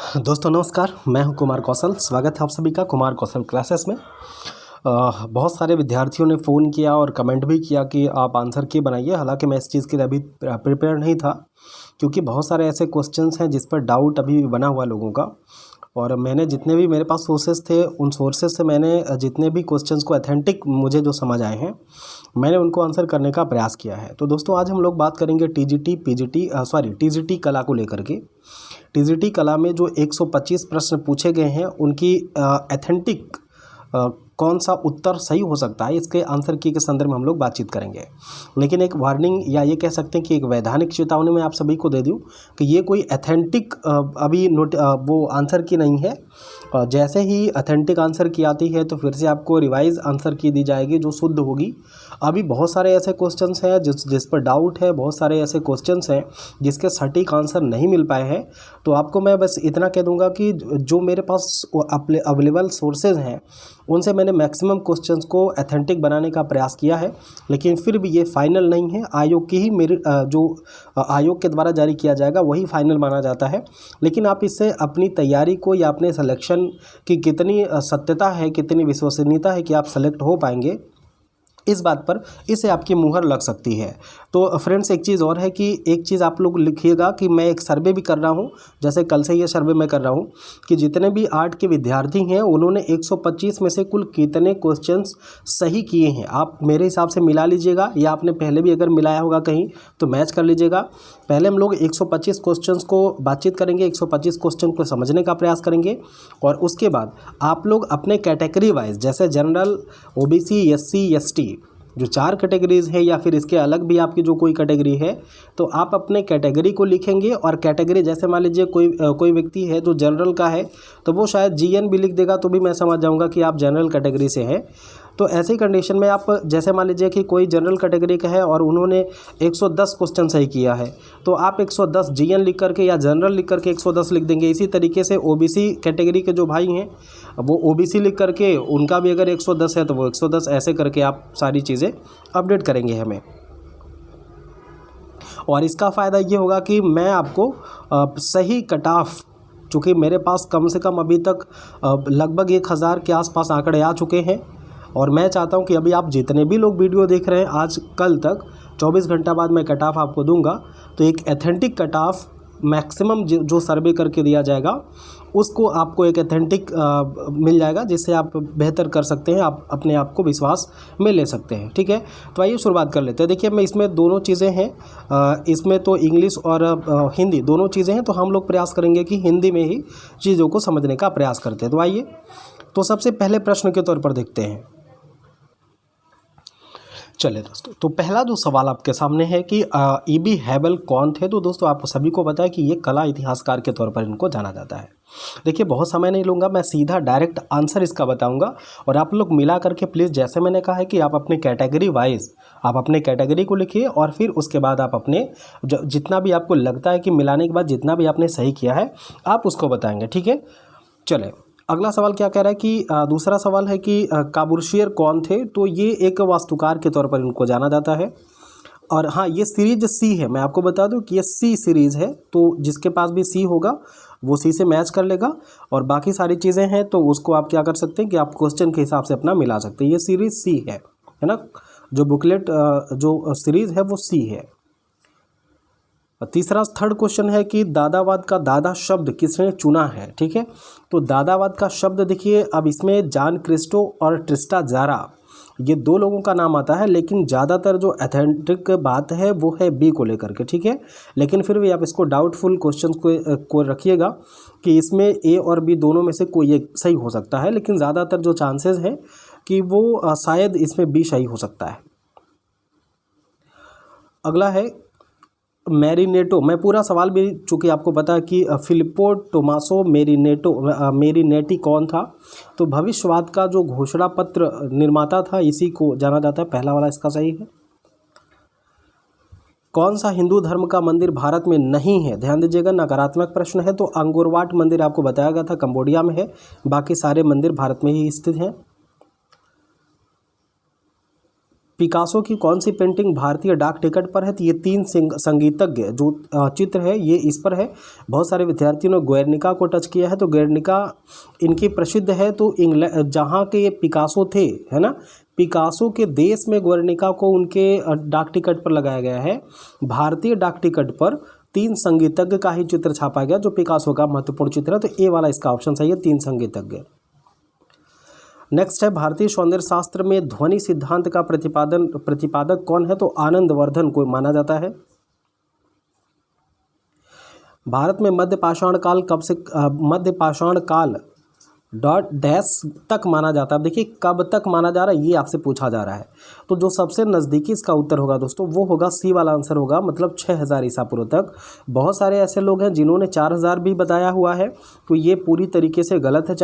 दोस्तों नमस्कार, मैं हूं कुमार कौशल। स्वागत है आप सभी का कुमार कौशल क्लासेस में। बहुत सारे विद्यार्थियों ने फ़ोन किया और कमेंट भी किया कि आप आंसर की बनाइए। हालांकि मैं इस चीज़ के लिए अभी प्रिपेयर नहीं था, क्योंकि बहुत सारे ऐसे क्वेश्चंस हैं जिस पर डाउट अभी भी बना हुआ लोगों का। और मैंने जितने भी मेरे पास सोर्सेज थे, उन सोर्सेज से मैंने जितने भी क्वेश्चंस को ऑथेंटिक मुझे जो समझ आए हैं, मैंने उनको आंसर करने का प्रयास किया है। तो दोस्तों आज हम लोग बात करेंगे टीजीटी कला को लेकर के। टीजीटी कला में जो 125 प्रश्न पूछे गए हैं, उनकी ऑथेंटिक कौन सा उत्तर सही हो सकता है, इसके आंसर की के संदर्भ में हम लोग बातचीत करेंगे। लेकिन एक वार्निंग या ये कह सकते हैं कि एक वैधानिक चेतावनी मैं आप सभी को दे दूं कि ये कोई ऑथेंटिक अभी वो आंसर की नहीं है। जैसे ही ऑथेंटिक आंसर की आती है तो फिर से आपको रिवाइज आंसर की दी जाएगी जो शुद्ध होगी। अभी बहुत सारे ऐसे क्वेश्चंस हैं जिस पर डाउट है, बहुत सारे ऐसे क्वेश्चंस हैं जिसके सटीक आंसर नहीं मिल पाए हैं। तो आपको मैं बस इतना कह दूंगा कि जो मेरे पास अवेलेबल सोर्सेज हैं, उनसे मैंने मैक्सिमम क्वेश्चंस को ऑथेंटिक बनाने का प्रयास किया है। लेकिन फिर भी ये फाइनल नहीं है। आयोग की ही जो आयोग के द्वारा जारी किया जाएगा वही फाइनल माना जाता है। लेकिन आप इससे अपनी तैयारी को या अपने सिलेक्शन की कितनी सत्यता है, कितनी विश्वसनीयता है कि आप सेलेक्ट हो पाएंगे, इस बात पर इससे आपकी मुहर लग सकती है। तो फ्रेंड्स एक चीज़ और है कि एक चीज़ आप लोग लिखिएगा कि मैं एक सर्वे भी कर रहा हूं। जैसे कल से ये सर्वे मैं कर रहा हूं कि जितने भी आर्ट के विद्यार्थी हैं उन्होंने 125 में से कुल कितने क्वेश्चंस सही किए हैं। आप मेरे हिसाब से मिला लीजिएगा, या आपने पहले भी अगर मिलाया होगा कहीं तो मैच कर लीजिएगा। पहले हम लोग 125 क्वेश्चंस को बातचीत करेंगे, 125 क्वेश्चन को समझने का प्रयास करेंगे। और उसके बाद आप लोग अपने कैटेगरी वाइज, जैसे जनरल, ओबीसी, एससी, एसटी, जो 4 कैटेगरीज है, या फिर इसके अलग भी आपकी जो कोई कैटेगरी है, तो आप अपने कैटेगरी को लिखेंगे। और कैटेगरी जैसे मान लीजिए कोई व्यक्ति है जो जनरल का है, तो वो शायद जीएन भी लिख देगा तो भी मैं समझ जाऊंगा कि आप जनरल कैटेगरी से हैं। तो ऐसी कंडीशन में आप जैसे मान लीजिए कि कोई जनरल कैटेगरी का है और उन्होंने 110 क्वेश्चन सही किया है, तो आप 110 जीएन लिख करके या जनरल लिख करके 110 लिख देंगे। इसी तरीके से ओबीसी कैटेगरी के जो भाई हैं वो ओबीसी लिख करके, उनका भी अगर 110 है तो वो 110, ऐसे करके आप सारी चीज़ें अपडेट करेंगे हमें। और इसका फ़ायदा ये होगा कि मैं आपको सही कट ऑफ, चूँकि मेरे पास कम से कम अभी तक लगभग 1000 के आसपास आंकड़े आ चुके हैं, और मैं चाहता हूं कि अभी आप जितने भी लोग वीडियो देख रहे हैं, आज कल तक 24 घंटा बाद मैं कट ऑफ आपको दूंगा। तो एक ऑथेंटिक कट ऑफ मैक्सिमम जो सर्वे करके दिया जाएगा, उसको आपको एक ऑथेंटिक मिल जाएगा, जिससे आप बेहतर कर सकते हैं, आप अपने आप को विश्वास में ले सकते हैं। ठीक है, तो आइए शुरुआत कर लेते हैं। देखिए मैं इसमें दोनों चीज़ें हैं, इसमें तो इंग्लिश और हिंदी दोनों चीज़ें हैं, तो हम लोग प्रयास करेंगे कि हिंदी में ही चीज़ों को समझने का प्रयास करते हैं। तो आइए, तो सबसे पहले प्रश्न के तौर पर देखते हैं। चलिए दोस्तों, तो पहला जो सवाल आपके सामने है कि ईबी हैबल कौन थे। तो दोस्तों आपको सभी को पता है कि ये कला इतिहासकार के तौर पर इनको जाना जाता है। देखिए बहुत समय नहीं लूँगा, मैं सीधा डायरेक्ट आंसर इसका बताऊंगा, और आप लोग मिला करके प्लीज़, जैसे मैंने कहा है कि आप अपने कैटेगरी वाइज आप अपने कैटेगरी को लिखिए, और फिर उसके बाद आप अपने जितना भी आपको लगता है कि मिलाने के बाद जितना भी आपने सही किया है आप उसको बताएंगे। ठीक है, चले अगला सवाल क्या कह रहा है कि दूसरा सवाल है कि काबूसिएर कौन थे। तो ये एक वास्तुकार के तौर पर इनको जाना जाता है। और हाँ, ये सीरीज सी है, मैं आपको बता दूं कि ये सी सीरीज़ है, तो जिसके पास भी सी होगा वो सी से मैच कर लेगा। और बाकी सारी चीज़ें हैं तो उसको आप क्या कर सकते हैं कि आप क्वेश्चन के हिसाब से अपना मिला सकते हैं। ये सीरीज़ सी है ना, जो बुकलेट जो सीरीज़ है वो सी है। तीसरा थर्ड क्वेश्चन है कि दादावाद का दादा शब्द किसने चुना है। ठीक है, तो दादावाद का शब्द देखिए, अब इसमें जान क्रिस्टो और ट्रिस्टा जारा, ये 2 लोगों का नाम आता है, लेकिन ज़्यादातर जो ऑथेंटिक बात है वो है बी को लेकर के। ठीक है, लेकिन फिर भी आप इसको डाउटफुल क्वेश्चन को रखिएगा कि इसमें ए और बी दोनों में से कोई एक सही हो सकता है, लेकिन ज़्यादातर जो चांसेस हैं कि वो शायद इसमें बी सही हो सकता है। अगला है मैरिनेटो। मैं पूरा सवाल भी, चूँकि आपको पता है कि फिलिप्पो टोमासो मेरिनेटी कौन था। तो भविष्यवाद का जो घोषणा पत्र निर्माता था, इसी को जाना जाता है। पहला वाला इसका सही है। कौन सा हिंदू धर्म का मंदिर भारत में नहीं है। ध्यान दीजिएगा, नकारात्मक प्रश्न है। तो अंगोर वाट मंदिर आपको बताया गया था कंबोडिया में है, बाकी सारे मंदिर भारत में ही स्थित हैं। पिकासो की कौन सी पेंटिंग भारतीय डाक टिकट पर है? तो ये 3 संगीतज्ञ जो चित्र है ये इस पर है। बहुत सारे विद्यार्थियों ने गुएर्निका को टच किया है, तो गुएर्निका इनकी प्रसिद्ध है। तो इंग्लैंड जहाँ के ये पिकासो थे, है ना, पिकासो के देश में गुएर्निका को उनके डाक टिकट पर लगाया गया है। भारतीय डाक टिकट पर 3 संगीतज्ञ का ही चित्र छापा गया जो पिकासो का महत्वपूर्ण चित्र है। तो ए वाला इसका ऑप्शन सही है, 3 संगीतज्ञ। नेक्स्ट है, भारतीय सौंदर्य शास्त्र में ध्वनि सिद्धांत का प्रतिपादक कौन है? तो आनंदवर्धन को माना जाता है। भारत में मध्य पाषाण काल कब से मध्य पाषाण काल डॉट डैश तक माना जाता है? देखिए कब तक माना जा रहा है ये आपसे पूछा जा रहा है। तो जो सबसे नज़दीकी इसका उत्तर होगा दोस्तों वो होगा सी वाला आंसर होगा, मतलब 6000 ईसा पूर्व तक। बहुत सारे ऐसे लोग हैं जिन्होंने 4000 भी बताया हुआ है, तो ये पूरी तरीके से गलत है।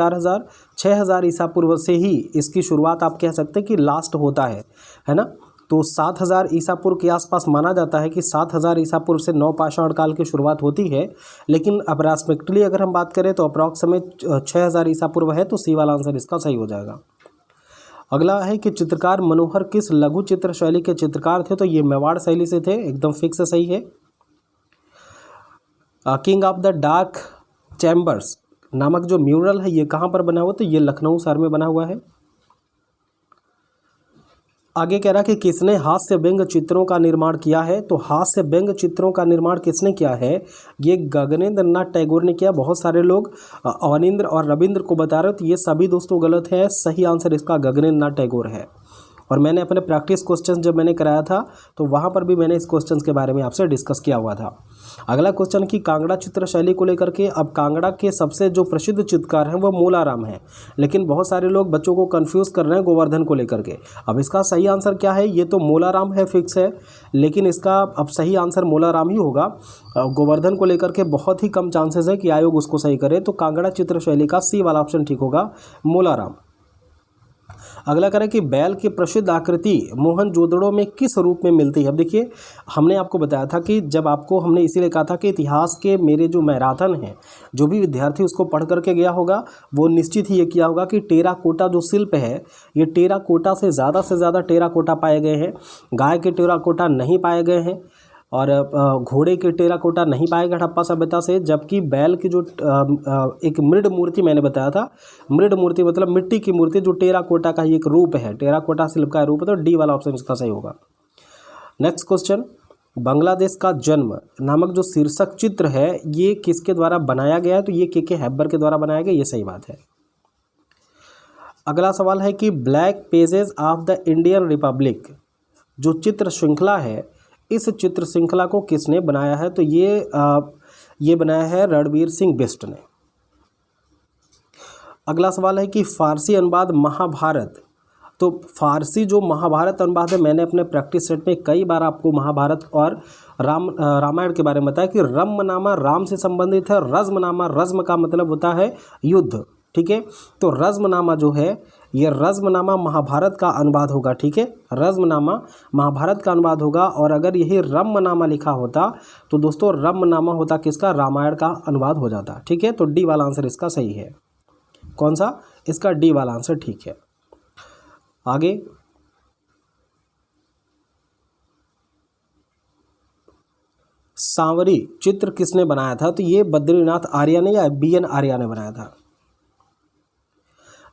6000 ईसा पूर्व से ही इसकी शुरुआत आप कह सकते हैं कि लास्ट होता है ना। तो 7000 ईसा पूर्व के आसपास माना जाता है कि 7000 ईसा पूर्व से नवपाषाण काल की शुरुआत होती है, लेकिन अप्रॉक्सिमेटली अगर हम बात करें तो अप्रॉक्सिमेट 6000 ईसा पूर्व है। तो सी वाला आंसर इसका सही हो जाएगा। अगला है कि चित्रकार मनोहर किस लघु चित्र शैली के चित्रकार थे? तो ये मेवाड़ शैली से थे, एकदम फिक्स सही है। King of the dark chambers नामक जो म्यूरल है ये कहाँ पर बना हुआ? तो ये लखनऊ शहर में बना हुआ है। आगे कह रहा कि किसने हास्य व्यंग चित्रों का निर्माण किया है? तो हास्य व्यंग चित्रों का निर्माण किसने किया है? ये गगनेंद्र नाथ टैगोर ने किया। बहुत सारे लोग अवनींद्र और रविंद्र को बता रहे हो, तो ये सभी दोस्तों गलत है। सही आंसर इसका गगनेंद्र नाथ टैगोर है। और मैंने अपने प्रैक्टिस क्वेश्चन जब मैंने कराया था तो वहाँ पर भी मैंने इस क्वेश्चन के बारे में आपसे डिस्कस किया हुआ था। अगला क्वेश्चन की कांगड़ा चित्र शैली को लेकर के, अब कांगड़ा के सबसे जो प्रसिद्ध चित्रकार हैं वो मूलाराम हैं, लेकिन बहुत सारे लोग बच्चों को कंफ्यूज कर रहे हैं गोवर्धन को लेकर के। अब इसका सही आंसर क्या है? ये तो मूलाराम है, फिक्स है, लेकिन इसका अब सही आंसर मूलाराम ही होगा। गोवर्धन को लेकर के बहुत ही कम चांसेस है कि आयोग उसको सही करे। तो कांगड़ा चित्र शैली का सी वाला ऑप्शन ठीक होगा, मूलाराम। अगला करें कि बैल की प्रसिद्ध आकृति मोहनजोदड़ो में किस रूप में मिलती है? अब देखिए हमने आपको बताया था कि जब आपको हमने इसीलिए कहा था कि इतिहास के मेरे जो मैराथन हैं, जो भी विद्यार्थी उसको पढ़ करके गया होगा वो निश्चित ही ये किया होगा कि टेराकोटा जो शिल्प है ये टेराकोटा से ज़्यादा टेराकोटा पाए गए हैं। गाय के टेराकोटा नहीं पाए गए हैं और घोड़े के टेराकोटा नहीं पाए गए हड़प्पा सभ्यता से, जबकि बैल की जो एक मृड मूर्ति मैंने बताया था, मृड मूर्ति मतलब मिट्टी की मूर्ति जो टेराकोटा का ही एक रूप है, टेराकोटा शिल्प का रूप है। तो डी वाला ऑप्शन इसका सही होगा। नेक्स्ट क्वेश्चन, बांग्लादेश का जन्म नामक जो शीर्षक चित्र है ये किसके द्वारा बनाया गया है? तो ये के हैबर के द्वारा बनाया गया, ये सही बात है। अगला सवाल है कि black pages of the Indian Republic जो चित्र श्रृंखला है, इस चित्र श्रृंखला को किसने बनाया है? तो ये बनाया है रणवीर सिंह बिष्ट ने। अगला सवाल है कि फारसी अनुवाद महाभारत, तो फारसी जो महाभारत अनुवाद है, मैंने अपने प्रैक्टिस सेट में कई बार आपको महाभारत और रामायण के बारे में बताया कि रम्यनामा राम से संबंधित है, रज्मनामा, रज्म का मतलब होता है युद्ध, ठीक है। तो रज्मनामा जो है ये रज्मनामा महाभारत का अनुवाद होगा, ठीक है, रज्मनामा महाभारत का अनुवाद होगा। और अगर यही रम्यनामा लिखा होता तो दोस्तों रम्यनामा होता किसका? रामायण का अनुवाद हो जाता, ठीक है। तो डी वाला आंसर इसका सही है। कौन सा? इसका डी वाला आंसर ठीक है। आगे सांवरी चित्र किसने बनाया था? तो ये बद्रीनाथ आर्या ने या BN आर्या ने बनाया था।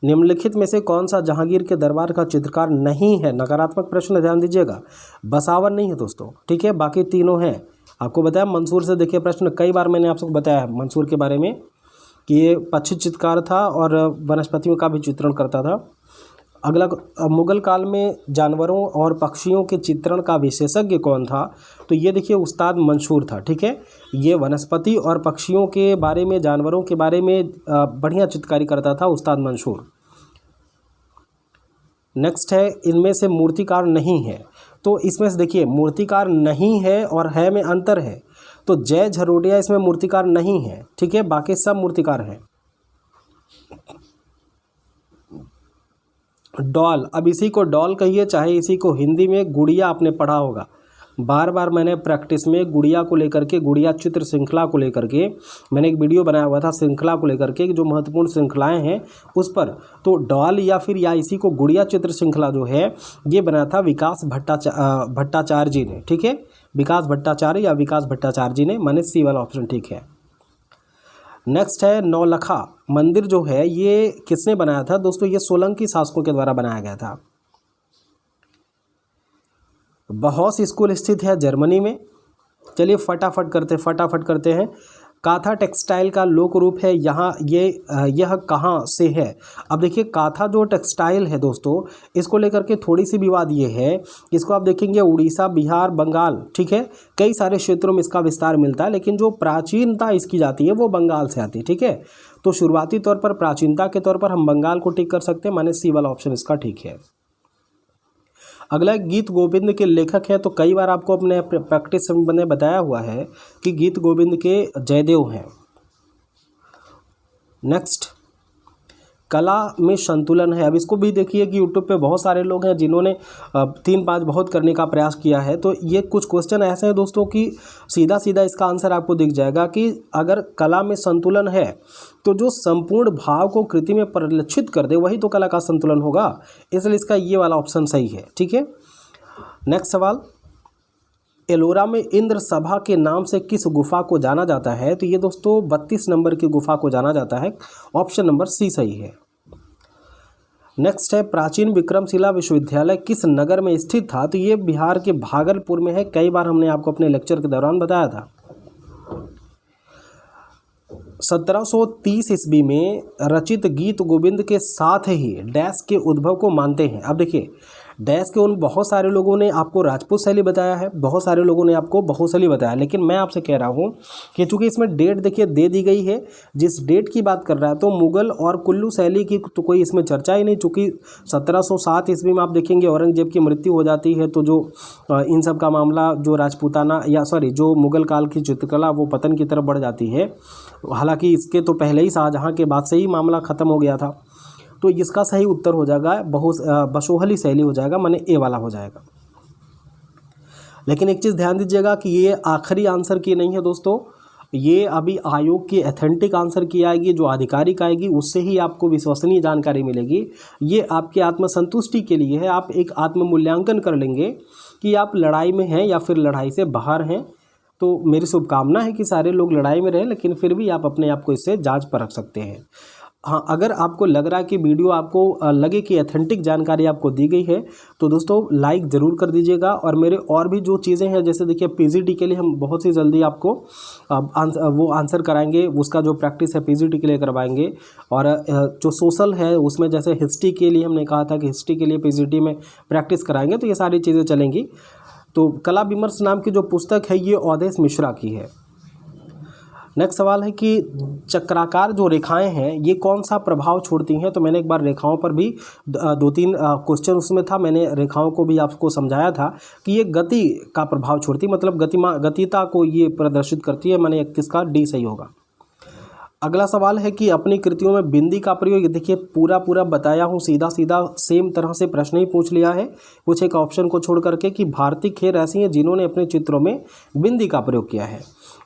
निम्नलिखित में से कौन सा जहांगीर के दरबार का चित्रकार नहीं है? नकारात्मक प्रश्न, ध्यान दीजिएगा। बसावर नहीं है दोस्तों, ठीक है, बाकी तीनों हैं। आपको बताया मंसूर से, देखिए प्रश्न कई बार मैंने आपको बताया है मंसूर के बारे में कि ये पक्षी चित्रकार था और वनस्पतियों का भी चित्रण करता था। अगला, मुगल काल में जानवरों और पक्षियों के चित्रण का विशेषज्ञ कौन था? तो ये देखिए उस्ताद मंसूर था, ठीक है। ये वनस्पति और पक्षियों के बारे में, जानवरों के बारे में बढ़िया चित्रकारी करता था उस्ताद मंसूर। नेक्स्ट है, इनमें से मूर्तिकार नहीं है। तो इसमें से देखिए मूर्तिकार नहीं है और है में अंतर है। तो जय झरोडिया इसमें मूर्तिकार नहीं है, ठीक है, बाकी सब मूर्तिकार हैं। डॉल, अब इसी को डॉल कहिए चाहे इसी को हिंदी में गुड़िया आपने पढ़ा होगा, बार बार मैंने प्रैक्टिस में गुड़िया को लेकर के, गुड़िया चित्र श्रृंखला को लेकर के मैंने एक वीडियो बनाया हुआ था, श्रृंखला को लेकर के जो महत्वपूर्ण श्रृंखलाएं हैं उस पर। तो डॉल या फिर या इसी को गुड़िया चित्र श्रृंखला जो है ये बनाया था विकास भट्टाचार्य जी ने, ठीक है, विकास भट्टाचार्य या विकास भट्टाचार्य जी ने, माने सी वाला ऑप्शन ठीक है। नेक्स्ट है नौलखा मंदिर जो है ये किसने बनाया था दोस्तों? ये सोलंकी शासकों के द्वारा बनाया गया था। बहौस स्कूल स्थित है जर्मनी में। चलिए फटाफट करते हैं। काथा टेक्सटाइल का लोक रूप है यहाँ, यह कहाँ से है? अब देखिए काथा जो टेक्सटाइल है दोस्तों, इसको लेकर के थोड़ी सी विवाद ये है, इसको आप देखेंगे उड़ीसा, बिहार, बंगाल, ठीक है, कई सारे क्षेत्रों में इसका विस्तार मिलता है, लेकिन जो प्राचीनता इसकी जाती है वो बंगाल से आती है, ठीक है। तो शुरुआती तौर पर प्राचीनता के तौर पर हम बंगाल को टिक कर सकते हैं, माने सी वाला ऑप्शन इसका ठीक है। अगला गीत गोविंद के लेखक हैं, तो कई बार आपको अपने प्रैक्टिस में बताया हुआ है कि गीत गोविंद के जयदेव हैं। नेक्स्ट कला में संतुलन है। अब इसको भी देखिए कि यूट्यूब पे बहुत सारे लोग हैं जिन्होंने 3-5 बहुत करने का प्रयास किया है। तो ये कुछ क्वेश्चन ऐसे हैं दोस्तों कि सीधा सीधा इसका आंसर आपको दिख जाएगा कि अगर कला में संतुलन है तो जो संपूर्ण भाव को कृति में परिलक्षित कर दे वही तो कला का संतुलन होगा, इसलिए इसका ये वाला ऑप्शन सही है, ठीक है। नेक्स्ट सवाल, एलोरा में इंद्र सभा के नाम से किस गुफा को जाना जाता है? तो ये दोस्तों 32 नंबर की गुफा को जाना जाता है, ऑप्शन नंबर सी सही है। नेक्स्ट है प्राचीन विक्रमशिला विश्वविद्यालय किस नगर में स्थित था? तो ये बिहार के भागलपुर में है, कई बार हमने आपको अपने लेक्चर के दौरान बताया था। 1730 ईस्वी में रचित गीत गोविंद के साथ ही डैश के उद्भव को मानते हैं। अब देखिए डैश के उन बहुत सारे लोगों ने आपको राजपूत शैली बताया है, बहुत सारे लोगों ने आपको बहुशैली बताया, लेकिन मैं आपसे कह रहा हूँ कि चूंकि इसमें डेट देखिए दे दी गई है, जिस डेट की बात कर रहा है तो मुगल और कुल्लू शैली की तो कोई इसमें चर्चा ही नहीं। चूँकि 1707 ईस्वी में आप देखेंगे औरंगजेब की मृत्यु हो जाती है, तो जो इन सब का मामला जो राजपूताना जो मुगल काल की चित्रकला वो पतन की तरफ बढ़ जाती है। हालांकि इसके तो पहले ही शाहजहाँ के बाद से ही मामला ख़त्म हो गया था। तो इसका सही उत्तर हो जाएगा बसोहली शैली हो जाएगा, माने ए वाला हो जाएगा। लेकिन एक चीज़ ध्यान दीजिएगा कि ये आखिरी आंसर की नहीं है दोस्तों, ये अभी आयोग की एथेंटिक आंसर की आएगी, जो आधिकारिक आएगी उससे ही आपको विश्वसनीय जानकारी मिलेगी। ये आपके आत्मसंतुष्टि के लिए है, आप एक आत्म मूल्यांकन कर लेंगे कि आप लड़ाई में हैं या फिर लड़ाई से बाहर हैं। तो मेरी शुभकामना है कि सारे लोग लड़ाई में रहें, लेकिन फिर भी आप अपने आप को इससे जांच परख सकते हैं। हाँ, अगर आपको लग रहा है कि वीडियो आपको लगे कि एथेंटिक जानकारी आपको दी गई है तो दोस्तों लाइक ज़रूर कर दीजिएगा। और मेरे और भी जो चीज़ें हैं, जैसे देखिए पीजीटी के लिए हम बहुत सी जल्दी आपको वो आंसर कराएंगे, उसका जो प्रैक्टिस है पीजीटी के लिए करवाएंगे। और जो सोशल है उसमें जैसे हिस्ट्री के लिए हमने कहा था कि हिस्ट्री के लिए पीजीटी में प्रैक्टिस कराएंगे, तो ये सारी चीज़ें चलेंगी। तो कला विमर्श नाम की जो पुस्तक है ये अवधेश मिश्रा की है। नेक्स्ट सवाल है कि चक्राकार जो रेखाएं हैं ये कौन सा प्रभाव छोड़ती हैं? तो मैंने एक बार रेखाओं पर भी 2-3 क्वेश्चन उसमें था, मैंने रेखाओं को भी आपको समझाया था कि ये गति का प्रभाव छोड़ती, मतलब गतिता को ये प्रदर्शित करती है, माने किसका डी सही होगा। अगला सवाल है कि अपनी कृतियों में बिंदी का प्रयोग, देखिए पूरा बताया हूँ, सीधा सेम तरह से प्रश्न ही पूछ लिया है, कुछ एक ऑप्शन को छोड़ करके कि भारती खेर ऐसी हैं जिन्होंने अपने चित्रों में बिंदी का प्रयोग किया है।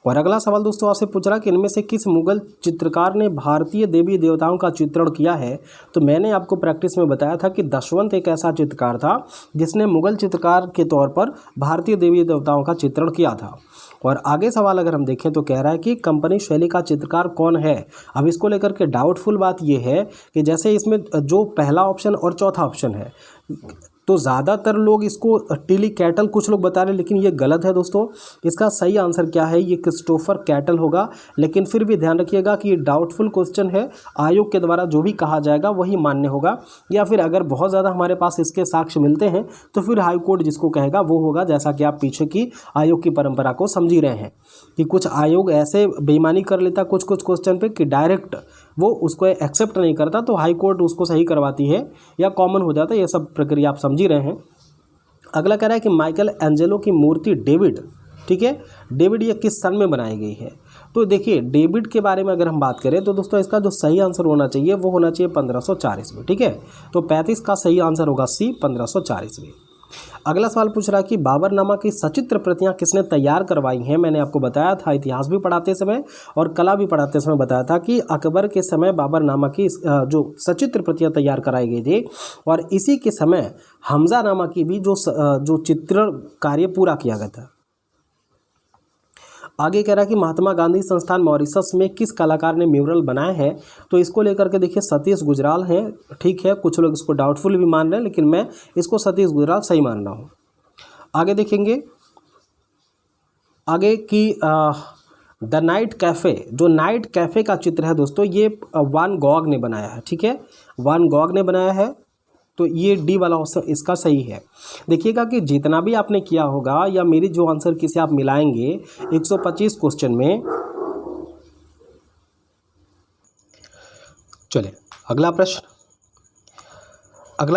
और अगला सवाल दोस्तों आपसे पूछ रहा कि इनमें से किस मुगल चित्रकार ने भारतीय देवी देवताओं का चित्रण किया है? तो मैंने आपको प्रैक्टिस में बताया था कि दशवंत एक ऐसा चित्रकार था जिसने मुगल चित्रकार के तौर पर भारतीय देवी देवताओं का चित्रण किया था। और आगे सवाल अगर हम देखें तो कह रहा है कि कंपनी शैली का चित्रकार कौन है? अब इसको लेकर के डाउटफुल बात यह है कि जैसे इसमें जो पहला ऑप्शन और चौथा ऑप्शन है तो ज़्यादातर लोग इसको टिली कैटल कुछ लोग बता रहे हैं, लेकिन ये गलत है दोस्तों। इसका सही आंसर क्या है? ये क्रिस्टोफर कैटल होगा। लेकिन फिर भी ध्यान रखिएगा कि ये डाउटफुल क्वेश्चन है, आयोग के द्वारा जो भी कहा जाएगा वही मान्य होगा, या फिर अगर बहुत ज़्यादा हमारे पास इसके साक्ष्य मिलते हैं तो फिर हाई कोर्ट जिसको कहेगा वो होगा। जैसा कि आप पीछे की आयोग की परंपरा को समझ ही रहे हैं कि कुछ आयोग ऐसे बेईमानी कर लेता कुछ क्वेश्चन पे कि डायरेक्ट वो उसको एक्सेप्ट नहीं करता, तो हाई कोर्ट उसको सही करवाती है या कॉमन हो जाता है। ये सब प्रक्रिया आप समझ ही रहे हैं। अगला कह रहा है कि माइकल एंजेलो की मूर्ति डेविड, ठीक है, डेविड ये किस सन में बनाई गई है? तो देखिए डेविड के बारे में अगर हम बात करें तो दोस्तों इसका जो सही आंसर होना चाहिए वो होना चाहिए 1504 ईस्वी, ठीक है। तो 35 का सही आंसर होगा सी, 1504 ईस्वी। अगला सवाल पूछ रहा है कि बाबरनामा की सचित्र प्रतियां किसने तैयार करवाई हैं। मैंने आपको बताया था इतिहास भी पढ़ाते समय और कला भी पढ़ाते समय बताया था कि अकबर के समय बाबरनामा की जो सचित्र प्रतियां तैयार कराई गई थी और इसी के समय हमजानामा की भी जो चित्रण कार्य पूरा किया गया था। आगे कह रहा है कि महात्मा गांधी संस्थान मॉरिशस में किस कलाकार ने म्यूरल बनाए हैं। तो इसको लेकर के देखिए सतीश गुजराल हैं, ठीक है, कुछ लोग इसको डाउटफुल भी मान रहे हैं लेकिन मैं इसको सतीश गुजराल सही मान रहा हूँ। आगे देखेंगे आगे कि द नाइट कैफ़े, जो नाइट कैफ़े का चित्र है दोस्तों ये वान गॉग ने बनाया है, ठीक है, वान गॉग ने बनाया है। तो ये डी वाला ऑप्शन इसका सही है। देखिएगा कि जितना भी आपने किया होगा या मेरी जो आंसर की से आप मिलाएंगे 125 क्वेश्चन में। चलिए अगला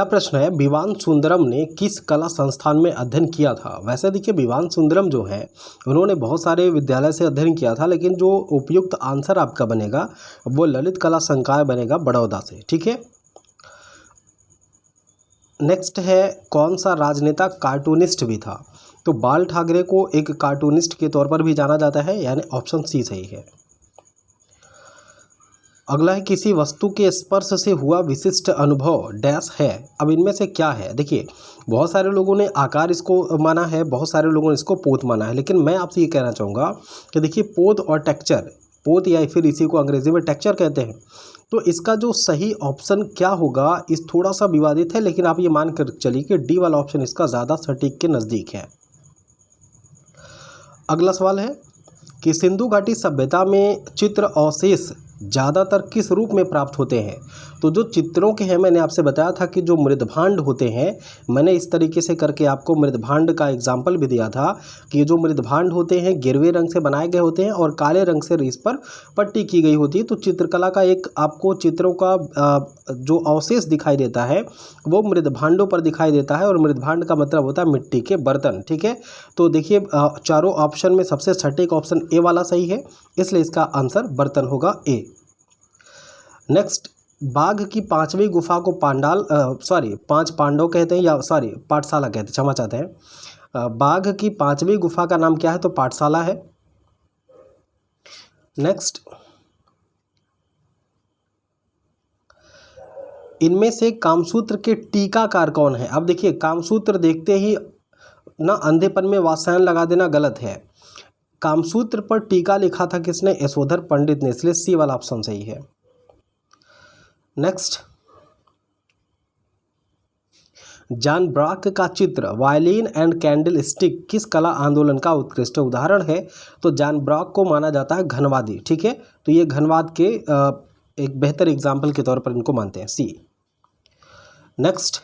प्रश्न है विवान सुंदरम ने किस कला संस्थान में अध्ययन किया था। वैसे देखिए विवान सुंदरम जो है उन्होंने बहुत सारे विद्यालय से अध्ययन किया था, लेकिन जो उपयुक्त आंसर आपका बनेगा वो ललित कला संकाय बनेगा बड़ौदा से, ठीक है। नेक्स्ट है कौन सा राजनेता कार्टूनिस्ट भी था। तो बाल ठाकरे को एक कार्टूनिस्ट के तौर पर भी जाना जाता है, यानी ऑप्शन सी सही है। अगला है किसी वस्तु के स्पर्श से हुआ विशिष्ट अनुभव डैश है। अब इनमें से क्या है। देखिए बहुत सारे लोगों ने आकार इसको माना है, बहुत सारे लोगों ने इसको पोत माना है, लेकिन मैं आपसे ये कहना चाहूँगा कि देखिए पोत और टेक्चर, पोत या फिर इसी को अंग्रेजी में टेक्चर कहते हैं, तो इसका जो सही ऑप्शन क्या होगा इस थोड़ा सा विवादित है, लेकिन आप ये मान कर चलिए कि डी वाला ऑप्शन इसका ज़्यादा सटीक के नज़दीक है। अगला सवाल है कि सिंधु घाटी सभ्यता में चित्र अवशेष ज़्यादातर किस रूप में प्राप्त होते हैं। तो जो चित्रों के हैं मैंने आपसे बताया था कि जो मृदभांड होते हैं, मैंने इस तरीके से करके आपको मृदभांड का एग्जाम्पल भी दिया था कि जो मृदभांड होते हैं गिरवे रंग से बनाए गए होते हैं और काले रंग से इस पर पट्टी की गई होती है। तो चित्रकला का एक आपको चित्रों का जो अवशेष दिखाई देता है वो मृदभांडों पर दिखाई देता है, और मृदभांड का मतलब होता है मिट्टी के बर्तन, ठीक है। तो देखिए चारों ऑप्शन में सबसे सटीक ऑप्शन ए वाला सही है, इसलिए इसका आंसर बर्तन होगा ए। नेक्स्ट बाघ की पांचवी गुफा को पांच पांडव कहते हैं, या पाठशाला कहते हैं, क्षमा चाहते हैं। बाघ की पांचवी गुफा का नाम क्या है, तो पाठशाला है। नेक्स्ट इनमें से कामसूत्र के टीकाकार कौन है। अब देखिए कामसूत्र देखते ही ना अंधेपन में वात्स्यायन लगा देना गलत है। कामसूत्र पर टीका लिखा था किसने, यशोधर पंडित ने, इसलिए सी वाला ऑप्शन सही है। नेक्स्ट जॉन ब्राक का चित्र वायलिन एंड कैंडल स्टिक किस कला आंदोलन का उत्कृष्ट उदाहरण है। तो जॉन ब्राक को माना जाता है घनवादी, ठीक है, तो ये घनवाद के एक बेहतर एग्जाम्पल के तौर पर इनको मानते हैं, सी। नेक्स्ट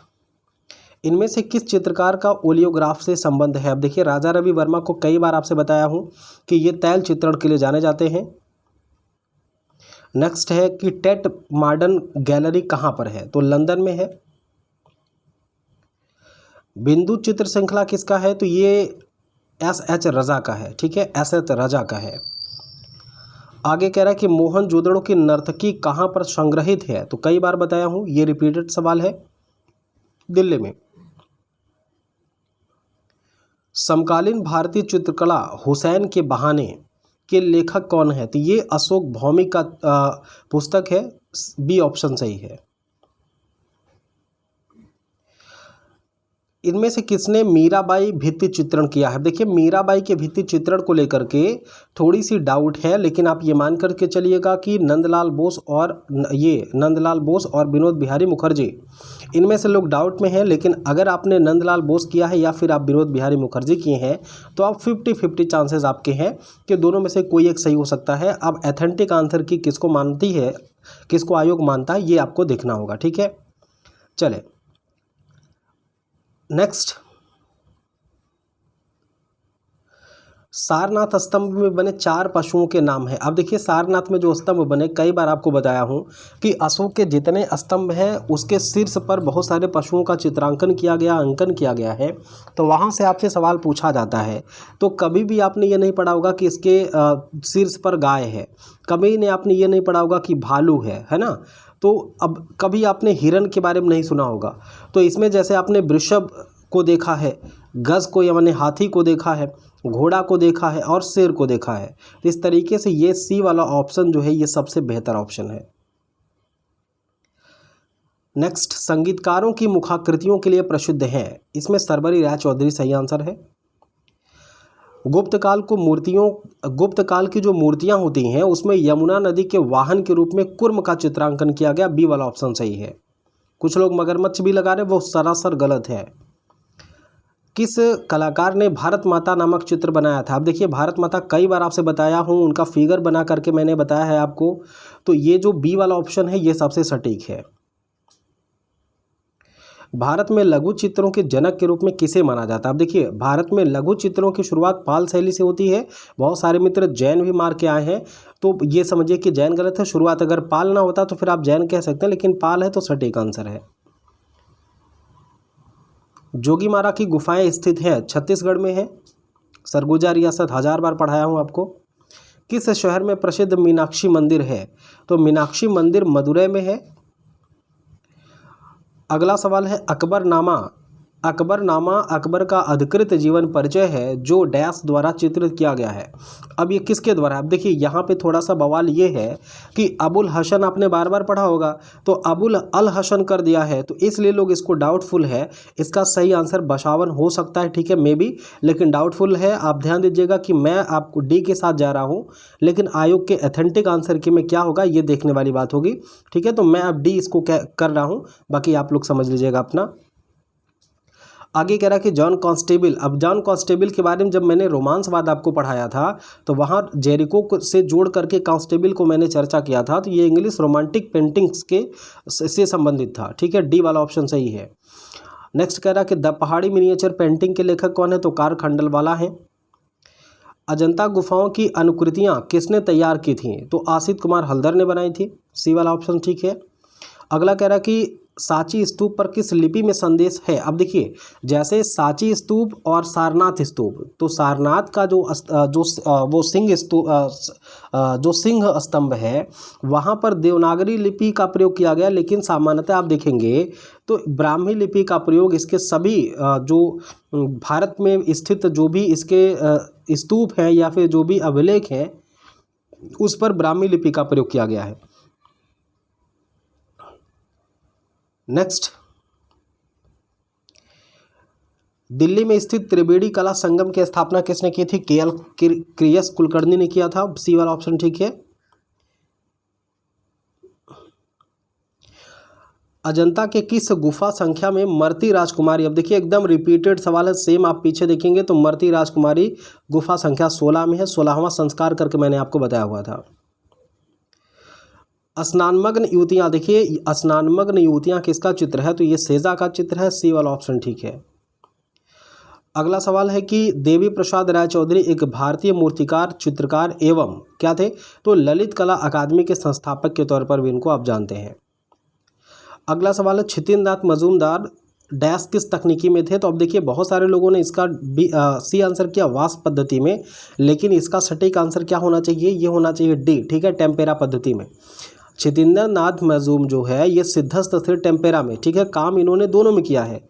इनमें से किस चित्रकार का ओलियोग्राफ से संबंध है। अब देखिए राजा रवि वर्मा को कई बार आपसे बताया हूं कि ये तैल चित्रण के लिए जाने जाते हैं। नेक्स्ट है कि टेट मॉडर्न गैलरी कहाँ पर है, तो लंदन में है। बिंदु चित्र श्रृंखला किसका है, तो ये एस.एच. रजा का है, ठीक है, एस.एच. रजा का है। आगे कह रहा है कि मोहनजोदड़ो की नर्तकी कहाँ पर संग्रहित है, तो कई बार बताया हूँ, ये रिपीटेड सवाल है, दिल्ली में। समकालीन भारतीय चित्रकला हुसैन के बहाने के लेखक कौन है, तो ये अशोक भौमिक का पुस्तक है, बी ऑप्शन सही है। इनमें से किसने मीराबाई भित्ति चित्रण किया है। देखिए मीराबाई के भित्ति चित्रण को लेकर के थोड़ी सी डाउट है, लेकिन आप ये मान करके चलिएगा कि नंदलाल बोस और विनोद बिहारी मुखर्जी, इनमें से लोग डाउट में हैं। लेकिन अगर आपने नंदलाल बोस किया है या फिर आप विनोद बिहारी मुखर्जी किए हैं तो आप 50-50 चांसेस आपके हैं कि दोनों में से कोई एक सही हो सकता है। अब एथेंटिक आंसर की किसको मानती है, किसको आयोग मानता है, ये आपको देखना होगा, ठीक है। चले नेक्स्ट सारनाथ स्तंभ में बने 4 पशुओं के नाम हैं। अब देखिए सारनाथ में जो स्तंभ बने, कई बार आपको बताया हूँ कि अशोक के जितने स्तंभ हैं उसके शीर्ष पर बहुत सारे पशुओं का चित्रांकन किया गया, अंकन किया गया है। तो वहाँ से आपसे सवाल पूछा जाता है, तो कभी भी आपने ये नहीं पढ़ा होगा कि इसके शीर्ष पर गाय है, कभी ने आपने ये नहीं पढ़ा होगा कि भालू है ना। तो अब कभी आपने हिरण के बारे में नहीं सुना होगा। तो इसमें जैसे आपने वृषभ को देखा है, गज को यानी हाथी को देखा है, घोड़ा को देखा है और शेर को देखा है। तो इस तरीके से ये सी वाला ऑप्शन जो है ये सबसे बेहतर ऑप्शन है। नेक्स्ट, संगीतकारों की मुखाकृतियों के लिए प्रसिद्ध हैं। इसमें सरबरी रायचौधरी सही आंसर है। गुप्त काल की जो मूर्तियां होती हैं उसमें यमुना नदी के वाहन के रूप में कुर्म का चित्रांकन किया गया, बी वाला ऑप्शन सही है। कुछ लोग मगरमच्छ भी लगा रहे हैं, वो सरासर गलत है। किस कलाकार ने भारत माता नामक चित्र बनाया था? अब देखिए भारत माता कई बार आपसे बताया हूँ, उनका फिगर बना करके मैंने बताया है आपको, तो ये जो बी वाला ऑप्शन है ये सबसे सटीक है। भारत में लघु चित्रों के जनक के रूप में किसे माना जाता है? अब देखिए भारत में लघु चित्रों की शुरुआत पाल शैली से होती है। बहुत सारे मित्र जैन भी मार के आए हैं, तो ये समझिए कि जैन गलत है। शुरुआत अगर पाल ना होता तो फिर आप जैन कह सकते हैं, लेकिन पाल है तो सटीक आंसर है। जोगीमारा की गुफाएं स्थित हैं, छत्तीसगढ़ में है। सरगुजा रियासत, 1000 बार पढ़ाया हूँ आपको। किस शहर में प्रसिद्ध मीनाक्षी मंदिर है? तो मीनाक्षी मंदिर मदुरै में है। अगला सवाल है अकबरनामा। अकबरनामा अकबर का अधिकृत जीवन परिचय है जो डैश द्वारा चित्रित किया गया है। अब ये किसके द्वारा? अब देखिए यहाँ पे थोड़ा सा बवाल ये है कि अबुल हसन आपने बार बार पढ़ा होगा, तो अबुल अल हसन कर दिया है, तो इसलिए लोग इसको डाउटफुल है। इसका सही आंसर बशावन हो सकता है, ठीक है, मे बी, लेकिन डाउटफुल है। आप ध्यान दीजिएगा कि मैं आपको डी के साथ जा रहा हूँ, लेकिन आयोग के ऑथेंटिक आंसर के में क्या होगा ये देखने वाली बात होगी, ठीक है। तो मैं अब डी इसको कर रहा हूँ, बाकी आप लोग समझ लीजिएगा अपना। आगे कह रहा है कि जॉन कॉन्स्टेबल। अब जॉन कॉन्स्टेबल के बारे में जब मैंने रोमांसवाद आपको पढ़ाया था तो वहाँ जेरिको से जोड़ करके कॉन्स्टेबल को मैंने चर्चा किया था, तो ये इंग्लिश रोमांटिक पेंटिंग्स के से संबंधित था, ठीक है। डी वाला ऑप्शन सही है। नेक्स्ट कह रहा है कि द पहाड़ी मिनिएचर पेंटिंग के लेखक कौन है? तो कार खंडलवाला है। अजंता गुफाओं की अनुकृतियाँ किसने तैयार की थी? तो आसित कुमार हल्दर ने बनाई थी, सी वाला ऑप्शन ठीक है। अगला कह रहा है कि सांची स्तूप पर किस लिपि में संदेश है? अब देखिए जैसे सांची स्तूप और सारनाथ स्तूप, तो सारनाथ का वो सिंह स्तूप जो सिंह स्तंभ है वहाँ पर देवनागरी लिपि का प्रयोग किया गया, लेकिन सामान्यतः आप देखेंगे तो ब्राह्मी लिपि का प्रयोग इसके सभी जो भारत में स्थित जो भी इसके स्तूप हैं या फिर जो भी अभिलेख हैं उस पर ब्राह्मी लिपि का प्रयोग किया गया है। नेक्स्ट, दिल्ली में स्थित त्रिवेणी कला संगम की स्थापना किसने की थी? केएल क्रियस कुलकर्णी ने किया था, सी वाला ऑप्शन ठीक है। अजंता के किस गुफा संख्या में मर्ती राजकुमारी? अब देखिए एकदम रिपीटेड सवाल है, सेम आप पीछे देखेंगे तो मर्ती राजकुमारी गुफा संख्या 16 में है, 16वां संस्कार करके मैंने आपको बताया हुआ था। स्नानमग्न युवतियाँ, देखिए स्नानमग्न युवतियाँ किसका चित्र है? तो ये सेजा का चित्र है, सी वाला ऑप्शन ठीक है। अगला सवाल है कि देवी प्रसाद रायचौधरी एक भारतीय मूर्तिकार, चित्रकार एवं क्या थे? तो ललित कला अकादमी के संस्थापक के तौर पर भी इनको आप जानते हैं। अगला सवाल है छितिंद्रनाथ मजूमदार डैश किस तकनीकी में थे? तो अब देखिए बहुत सारे लोगों ने इसका सी आंसर किया वाष्प पद्धति में, लेकिन इसका सटीक आंसर क्या होना चाहिए? ये होना चाहिए डी, ठीक है, टेम्पेरा पद्धति में। छितिंद्रनाथ मजूम जो है ये सिद्धस्थ थे टेम्पेरा में, ठीक है। काम इन्होंने दोनों में किया है,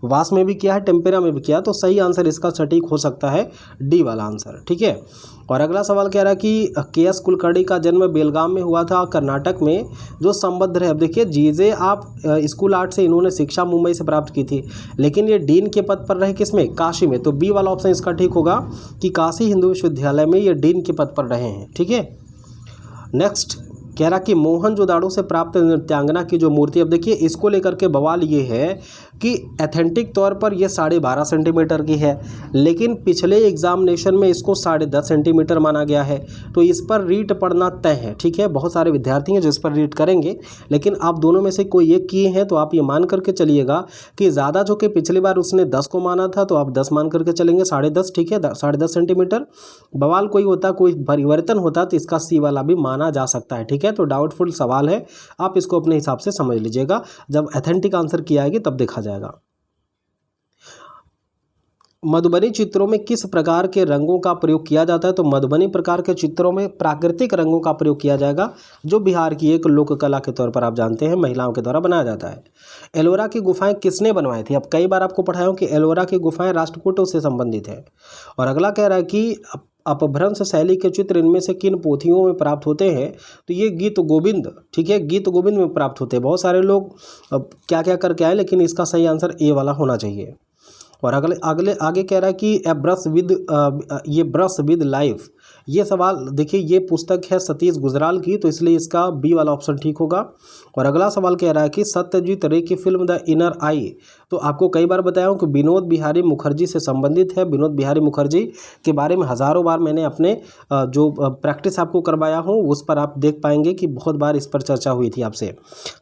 वास में भी किया है, टेम्पेरा में भी किया, तो सही आंसर इसका सटीक हो सकता है डी वाला आंसर, ठीक है। और अगला सवाल कह रहा है कि के.एस. कुलकर्णी का जन्म बेलगाम में हुआ था, कर्नाटक में, जो संबद्ध है। अब देखिए जीजे आप स्कूल आर्ट से इन्होंने शिक्षा मुंबई से प्राप्त की थी, लेकिन ये डीन के पद पर रहे किसमें? काशी में, तो बी वाला ऑप्शन इसका ठीक होगा कि काशी हिंदू विश्वविद्यालय में ये डीन के पद पर रहे हैं, ठीक है। नेक्स्ट कह रहा कि मोहनजोदाड़ो से प्राप्त नृत्यांगना की जो मूर्ति, अब देखिए इसको लेकर के बवाल ये है कि एथेंटिक तौर पर ये 12.5 सेंटीमीटर की है, लेकिन पिछले एग्जामिनेशन में इसको 10.5 सेंटीमीटर माना गया है, तो इस पर रीट पढ़ना तय है, ठीक है। बहुत सारे विद्यार्थी हैं जो इस पर रीट करेंगे, लेकिन आप दोनों में से कोई एक किए हैं तो आप ये मान करके चलिएगा कि ज़्यादा जो कि पिछली बार उसने 10 को माना था तो आप 10 मान करके चलेंगे, 10.5, ठीक है, 10.5 सेंटीमीटर। बवाल कोई होता, कोई परिवर्तन होता तो इसका सी वाला भी माना जा सकता है, ठीक है। तो डाउटफुल सवाल है, आप इसको अपने हिसाब से समझ लीजिएगा, जब ऑथेंटिक आंसर किया आएगी तब देखा जाएगा। मधुबनी चित्रों में किस प्रकार के रंगों का प्रयोग किया जाता है? तो मधुबनी प्रकार के चित्रों में प्राकृतिक रंगों का प्रयोग किया जाएगा, जो बिहार की एक लोक कला के तौर पर आप जानते हैं महिलाओं के द्वारा बनाया जाता है। एलोरा की गुफाएं किसने बनवाई थी? अब कई बार आपको पढ़ाया हूं कि एलोरा की गुफाएं राष्ट्रकूटों से संबंधित है। और अगला कह रहा है कि अपभ्रंश शैली के चित्र इनमें से किन पोथियों में प्राप्त होते हैं? तो ये गीत गोविंद, ठीक है, गीत गोविंद में प्राप्त होते हैं। बहुत सारे लोग क्या क्या करके आए, लेकिन इसका सही आंसर ए वाला होना चाहिए। और अगले अगले आगे कह रहा है कि ये ब्रश विद लाइफ, ये सवाल देखिए, ये पुस्तक है सतीश गुजराल की, तो इसलिए इसका बी वाला ऑप्शन ठीक होगा। और अगला सवाल कह रहा है कि सत्यजीत रे की फिल्म द इनर आई, तो आपको कई बार बताया हूँ कि विनोद बिहारी मुखर्जी से संबंधित है। विनोद बिहारी मुखर्जी के बारे में हज़ारों बार मैंने अपने जो प्रैक्टिस आपको करवाया हूँ उस पर आप देख पाएंगे कि बहुत बार इस पर चर्चा हुई थी आपसे।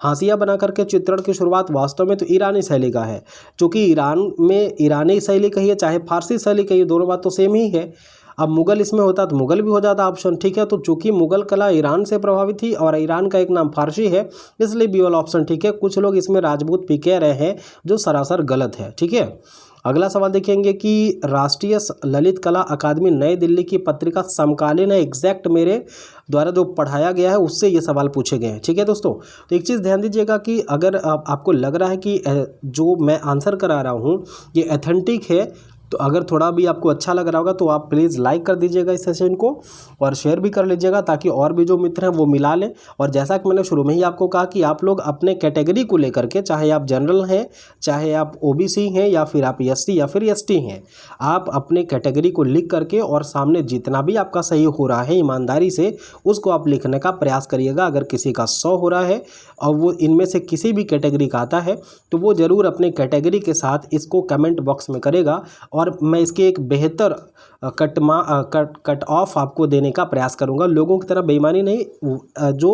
हाशिया बना करके चित्रण की शुरुआत वास्तव में तो ईरानी शैली का है, चूँकि ईरान में ईरानी शैली कहिए चाहे फारसी शैली कहिए, दोनों बात तो सेम ही है। अब मुगल इसमें होता तो मुगल भी हो जाता ऑप्शन, ठीक है। तो चूंकि मुगल कला ईरान से प्रभावित थी और ईरान का एक नाम फारसी है, इसलिए बी वाला ऑप्शन ठीक है। कुछ लोग इसमें राजपूत भी कह रहे हैं, जो सरासर गलत है, ठीक है। अगला सवाल देखेंगे कि राष्ट्रीय ललित कला अकादमी नई दिल्ली की पत्रिका समकालीन है, एग्जैक्ट मेरे द्वारा जो पढ़ाया गया है उससे ये सवाल पूछे गए हैं, ठीक है दोस्तों। तो एक चीज़ ध्यान दीजिएगा कि अगर आपको लग रहा है कि जो मैं आंसर करा रहा हूँ ये ऑथेंटिक है, तो अगर थोड़ा भी आपको अच्छा लग रहा होगा तो आप प्लीज़ लाइक कर दीजिएगा इस सेशन को और शेयर भी कर लीजिएगा, ताकि और भी जो मित्र हैं वो मिला लें। और जैसा कि मैंने शुरू में ही आपको कहा कि आप लोग अपने कैटेगरी को लेकर के, चाहे आप जनरल हैं, चाहे आप ओबीसी हैं, या फिर आप एससी या फिर एसटी हैं, आप अपने कैटेगरी को लिख करके और सामने जितना भी आपका सही हो रहा है ईमानदारी से उसको आप लिखने का प्रयास करिएगा। अगर किसी का 100 हो रहा है और वो इनमें से किसी भी कैटेगरी का आता है तो वो ज़रूर अपने कैटेगरी के साथ इसको कमेंट बॉक्स में करेगा, और मैं इसके एक बेहतर कट ऑफ आपको देने का प्रयास करूंगा। लोगों की तरह बेईमानी नहीं, जो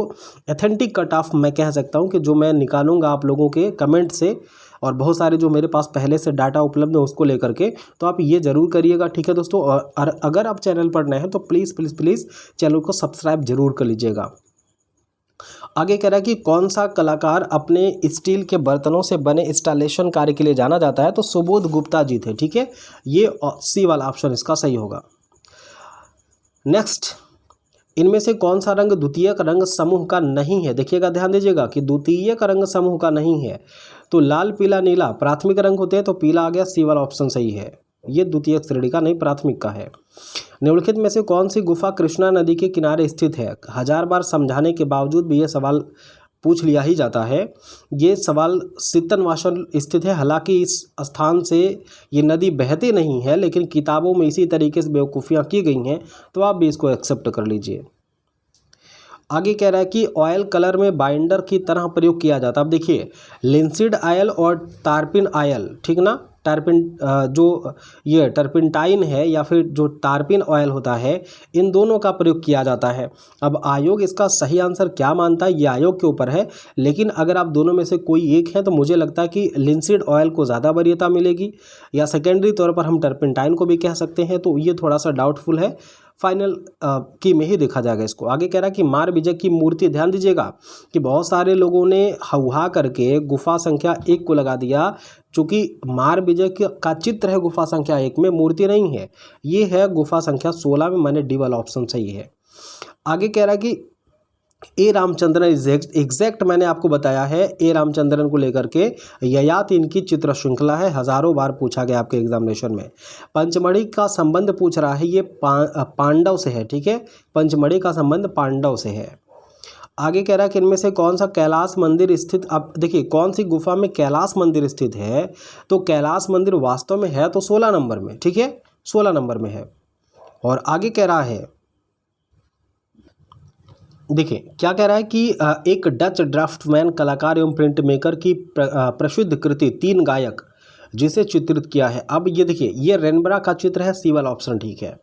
ऑथेंटिक कट ऑफ मैं कह सकता हूं कि जो मैं निकालूंगा आप लोगों के कमेंट से, और बहुत सारे जो मेरे पास पहले से डाटा उपलब्ध है उसको लेकर के, तो आप ये ज़रूर करिएगा, ठीक है दोस्तों। और अगर आप चैनल पर नए हैं तो प्लीज़ प्लीज़ प्लीज़ चैनल को सब्सक्राइब जरूर कर लीजिएगा। आगे कह रहा है कि कौन सा कलाकार अपने स्टील के बर्तनों से बने इंस्टॉलेशन कार्य के लिए जाना जाता है? तो सुबोध गुप्ता जी थे, ठीक है। ये सी वाला ऑप्शन इसका सही होगा। नेक्स्ट, इनमें से कौन सा रंग द्वितीयक रंग समूह का नहीं है? देखिएगा, ध्यान दीजिएगा कि द्वितीयक रंग समूह का नहीं है। तो लाल पीला नीला प्राथमिक रंग होते हैं, तो पीला आ गया, सी वाला ऑप्शन सही है। ये द्वितीयक श्रेणी का नहीं, प्राथमिक का है। निम्नलिखित में से कौन सी गुफा कृष्णा नदी के किनारे स्थित है? 1000 बार समझाने के बावजूद भी ये सवाल पूछ लिया ही जाता है। ये सवाल सितनवासल स्थित है, हालांकि इस स्थान से ये नदी बहती नहीं है, लेकिन किताबों में इसी तरीके से बेवकूफ़ियाँ की गई हैं, तो आप भी इसको एक्सेप्ट कर लीजिए। आगे कह रहा है कि ऑयल कलर में बाइंडर की तरह प्रयोग किया जाता है। अब देखिए, लिंसिड ऑयल और टारपिन ऑयल, ठीक ना, टारपिन जो ये टर्पेंटाइन है या फिर जो टारपिन ऑयल होता है, इन दोनों का प्रयोग किया जाता है। अब आयोग इसका सही आंसर क्या मानता है ये आयोग के ऊपर है, लेकिन अगर आप दोनों में से कोई एक है तो मुझे लगता है कि लिंसिड ऑयल को ज़्यादा वरीयता मिलेगी, या सेकेंडरी तौर पर हम टर्पेंटाइन को भी कह सकते हैं, तो ये थोड़ा सा डाउटफुल है। फाइनल की में ही देखा जाएगा इसको। आगे कह रहा है कि मार विजय की मूर्ति, ध्यान दीजिएगा कि बहुत सारे लोगों ने हौहा करके गुफा संख्या 1 को लगा दिया, चूँकि मार विजय का चित्र है गुफा संख्या 1 में, मूर्ति नहीं है, ये है गुफा संख्या 16 में। मैंने डी वाला ऑप्शन सही है। आगे कह रहा है कि ए रामचंद्रन एग्जैक्ट मैंने आपको बताया है, ए रामचंद्रन को लेकर के ययाति इनकी चित्र श्रृंखला है, हज़ारों बार पूछा गया आपके एग्जामिनेशन में। पंचमढ़ी का संबंध पूछ रहा है, ये पांडव से है, ठीक है, पंचमढ़ी का संबंध पांडव से है। आगे कह रहा है कि इनमें से कौन सा कैलाश मंदिर स्थित, अब देखिए कौन सी गुफा में कैलाश मंदिर स्थित है, तो कैलाश मंदिर वास्तव में है तो 16 नंबर में, ठीक है, 16 नंबर में है। और आगे कह रहा है, देखिए क्या कह रहा है कि एक डच ड्राफ्टमैन कलाकार एवं प्रिंट मेकर की प्रसिद्ध कृति 3 गायक जिसे चित्रित किया है। अब ये देखिए, ये रेनबरा का चित्र है, सी वाला ऑप्शन ठीक है।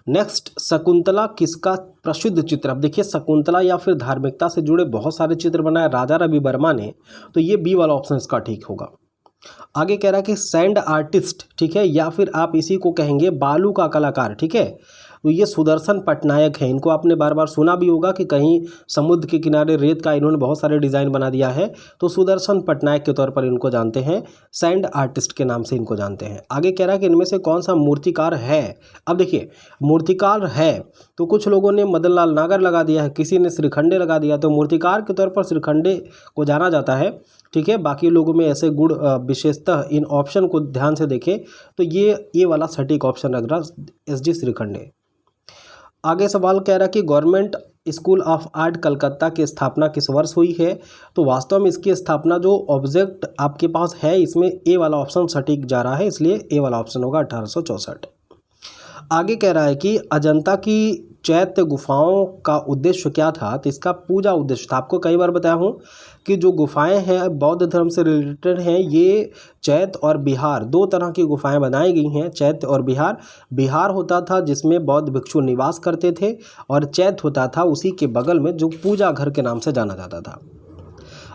नेक्स्ट, शकुंतला किसका प्रसिद्ध चित्र? अब देखिए, शकुंतला या फिर धार्मिकता से जुड़े बहुत सारे चित्र बनाए राजा रवि वर्मा ने, तो ये बी वाला ऑप्शन इसका ठीक होगा। आगे कह रहा है कि सैंड आर्टिस्ट, ठीक है, या फिर आप इसी को कहेंगे बालू का कलाकार, ठीक है, तो ये सुदर्शन पटनायक हैं। इनको आपने बार बार सुना भी होगा कि कहीं समुद्र के किनारे रेत का इन्होंने बहुत सारे डिज़ाइन बना दिया है। तो सुदर्शन पटनायक के तौर पर इनको जानते हैं, सैंड आर्टिस्ट के नाम से इनको जानते हैं। आगे कह रहा है कि इनमें से कौन सा मूर्तिकार है। अब देखिए, मूर्तिकार है तो कुछ लोगों ने मदन लाल नागर लगा दिया है, किसी ने श्रीखंडे लगा दिया। तो मूर्तिकार के तौर पर श्रीखंडे को जाना जाता है, ठीक है। बाकी लोगों में ऐसे गुण विशेषतः इन ऑप्शन को ध्यान से देखें तो ये वाला सटीक ऑप्शन लग रहा, एस.डी. श्रीखंडे। आगे सवाल कह रहा कि government school of art Calcutta की स्थापना किस वर्ष हुई है। तो वास्तव में इसकी स्थापना जो ऑब्जेक्ट आपके पास है इसमें ए वाला ऑप्शन सटीक जा रहा है, इसलिए ए वाला ऑप्शन होगा 1864। आगे कह रहा है कि अजंता की चैत्य गुफाओं का उद्देश्य क्या था। तो इसका पूजा उद्देश्य था, आपको कई बार बताया हूँ कि जो गुफाएं हैं बौद्ध धर्म से रिलेटेड हैं। ये चैत्य और बिहार, दो तरह की गुफाएं बनाई गई हैं, चैत्य और बिहार। बिहार होता था जिसमें बौद्ध भिक्षु निवास करते थे, और चैत्य होता था उसी के बगल में जो पूजा घर के नाम से जाना जाता था।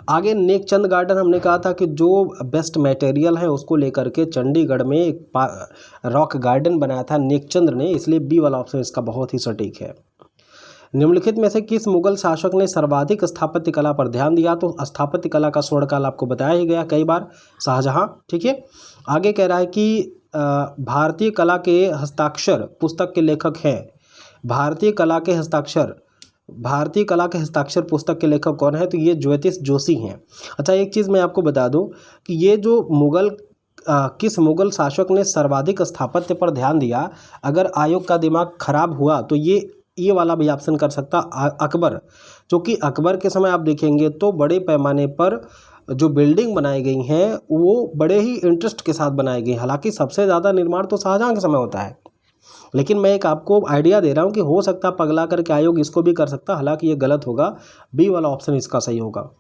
आगे नेकचंद गार्डन, हमने कहा था कि जो बेस्ट मटेरियल है उसको लेकर के चंडीगढ़ में एक रॉक गार्डन बनाया था नेकचंद ने, इसलिए बी वाला ऑप्शन इसका बहुत ही सटीक है। निम्नलिखित में से किस मुगल शासक ने सर्वाधिक स्थापत्य कला पर ध्यान दिया। तो स्थापत्य कला का स्वर्णकाल आपको बताया ही गया कई बार, शाहजहां, ठीक है। आगे कह रहा है कि भारतीय कला के हस्ताक्षर पुस्तक के लेखक हैं। भारतीय कला के हस्ताक्षर पुस्तक के लेखक कौन है। तो ये ज्योतिष जोशी हैं। अच्छा, एक चीज़ मैं आपको बता दूं कि ये जो किस मुगल शासक ने सर्वाधिक स्थापत्य पर ध्यान दिया, अगर आयोग का दिमाग खराब हुआ तो ये वाला भी ऑप्शन कर सकता अकबर, क्योंकि अकबर के समय आप देखेंगे तो बड़े पैमाने पर जो बिल्डिंग बनाई गई हैं वो बड़े ही इंटरेस्ट के साथ बनाई गई। हालांकि सबसे ज़्यादा निर्माण तो शाहजहां के समय होता है, लेकिन मैं एक आपको आइडिया दे रहा हूँ कि हो सकता पगला करके आयोग इसको भी कर सकता। हालांकि ये गलत होगा, बी वाला ऑप्शन इसका सही होगा।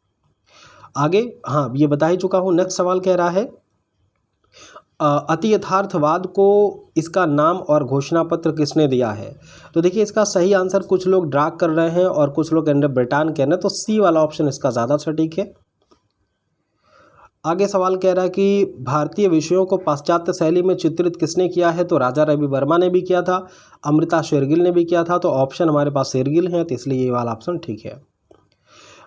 आगे, हाँ, ये बता ही चुका हूँ। नेक्स्ट सवाल कह रहा है अति यथार्थवाद को इसका नाम और घोषणा पत्र किसने दिया है। तो देखिए, इसका सही आंसर कुछ लोग ड्रैग कर रहे हैं और कुछ लोग एंड्रे ब्रेटान कह रहे हैं, तो सी वाला ऑप्शन इसका ज़्यादा सटीक है। आगे सवाल कह रहा है कि भारतीय विषयों को पाश्चात्य शैली में चित्रित किसने किया है। तो राजा रवि वर्मा ने भी किया था, अमृता शेरगिल ने भी किया था। तो ऑप्शन हमारे पास शेरगिल है, तो इसलिए ये वाला ऑप्शन ठीक है।